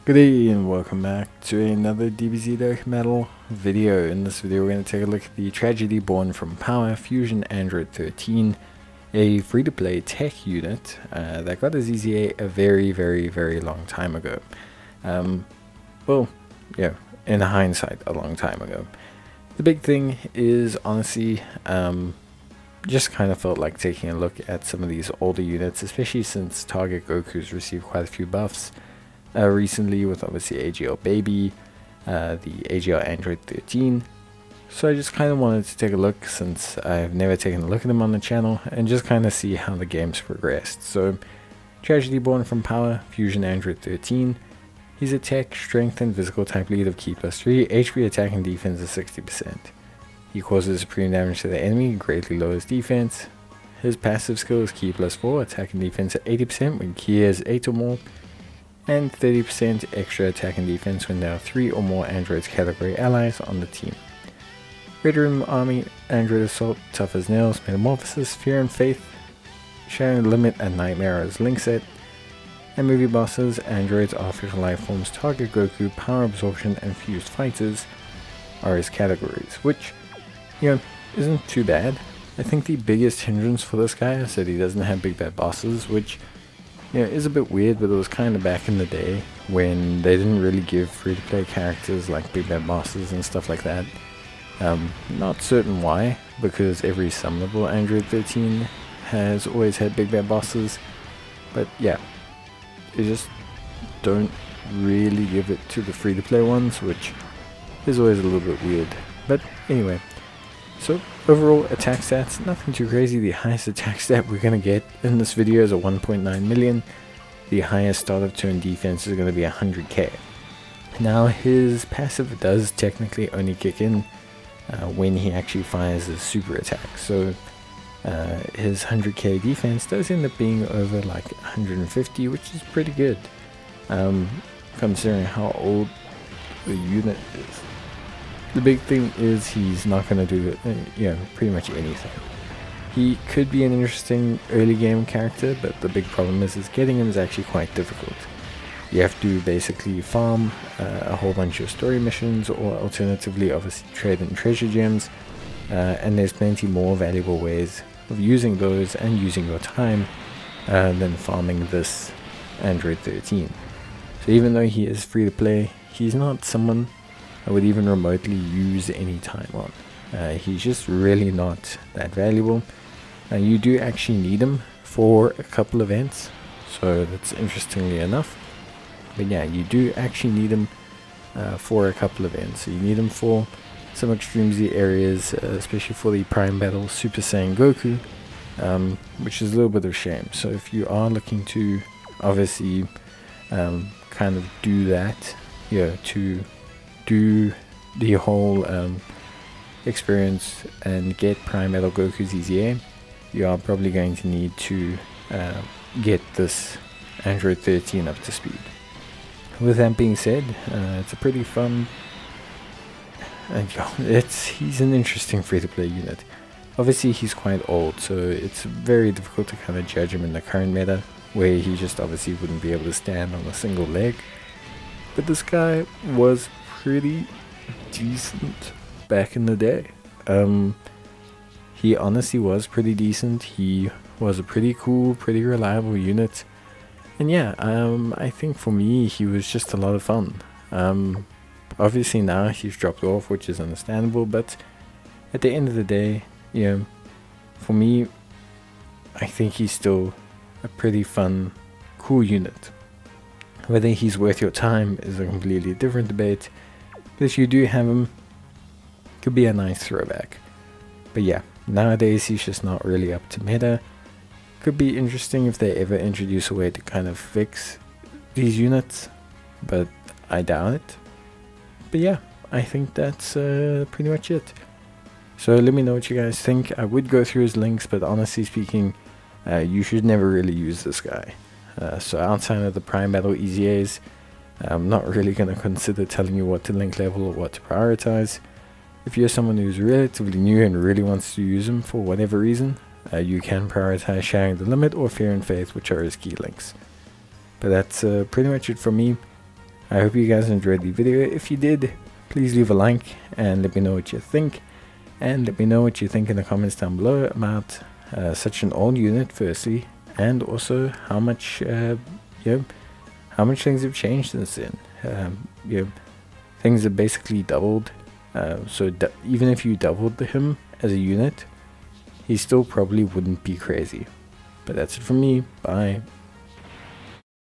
Good day and welcome back to another DBZ Dokkan video. In this video we're going to take a look at the tragedy born from Power Fusion Android 13, a free-to-play tech unit that got a ZZA a very long time ago. Well, yeah, in hindsight, a long time ago. The big thing is, honestly, just kind of felt like taking a look at some of these older units, especially since Target Goku's received quite a few buffs recently, with obviously AGL Baby, the AGL Android 13. So I just kind of wanted to take a look, since I've never taken a look at them on the channel, and just kind of see how the game's progressed. So, tragedy born from Power Fusion Android 13. He's a tech, strength, and physical type lead of Ki +3, HP attack and defense is 60%. He causes supreme damage to the enemy, greatly lowers defense. His passive skill is Ki +4, attack and defense at 80% when Ki has 8 or more, and 30% extra attack and defense when there are 3 or more Android's category allies on the team. Red Room Army, Android Assault, Tough as Nails, Metamorphosis, Fear and Faith, Sharing the Limit, and Nightmare as link set. And movie bosses, Androids, Artificial Life Forms, Target Goku, Power Absorption, and Fused Fighters are his categories, which, you know, isn't too bad. I think the biggest hindrance for this guy is that he doesn't have big bad bosses, which, you know, is a bit weird, but it was kind of back in the day when they didn't really give free-to-play characters like big bad bosses and stuff like that. Not certain why, because every summonable Android 13 has always had big bad bosses, but yeah, they just don't really give it to the free-to-play ones, which is always a little bit weird. But anyway, so overall attack stats, nothing too crazy. The highest attack stat we're going to get in this video is a 1.9 million. The highest start of turn defense is going to be 100k. Now his passive does technically only kick in when he actually fires his super attack. So his 100k defense does end up being over like 150, which is pretty good, considering how old the unit is. The big thing is he's not going to do, pretty much anything. He could be an interesting early game character, but the big problem is getting him is actually quite difficult. You have to basically farm a whole bunch of story missions, or alternatively obviously trade in treasure gems, and there's plenty more valuable ways of using those and using your time than farming this Android 13. So even though he is free to play, he's not someone I would even remotely use any time on. He's just really not that valuable. You do actually need him for a couple events, so that's interestingly enough. But yeah, you do actually need him for a couple events. So you need him for some Extreme Z areas, especially for the Prime Battle Super Saiyan Goku, which is a little bit of a shame. So if you are looking to obviously kind of do that, to do the whole experience and get Prime Battle Goku ZZA, you are probably going to need to get this Android 13 up to speed. With that being said, it's a pretty fun, he's an interesting free-to-play unit. Obviously he's quite old, so it's very difficult to kind of judge him in the current meta, where he just obviously wouldn't be able to stand on a single leg. But this guy was pretty decent back in the day. He honestly was pretty decent. He was a pretty cool, pretty reliable unit. And yeah, I think for me he was just a lot of fun. Obviously now he's dropped off, which is understandable, but at the end of the day, for me, I think he's still a pretty fun, cool unit. Whether he's worth your time is a completely different debate, but if you do have him, could be a nice throwback. But yeah, nowadays he's just not really up to meta. Could be interesting if they ever introduce a way to kind of fix these units, but I doubt it. But yeah, I think that's pretty much it. So let me know what you guys think. I would go through his links, but honestly speaking, you should never really use this guy. So outside of the Prime Battle EZAs, I'm not really going to consider telling you what to link level or what to prioritize. If you're someone who's relatively new and really wants to use them for whatever reason, you can prioritize Sharing the Limit or Fear and Faith, which are his key links. But that's pretty much it from me. I hope you guys enjoyed the video. If you did, please leave a like and let me know what you think. And let me know what you think in the comments down below about such an old unit, firstly, and also how much how much things have changed since then. Things have basically doubled. So even if you doubled him as a unit, he still probably wouldn't be crazy. But that's it from me. Bye.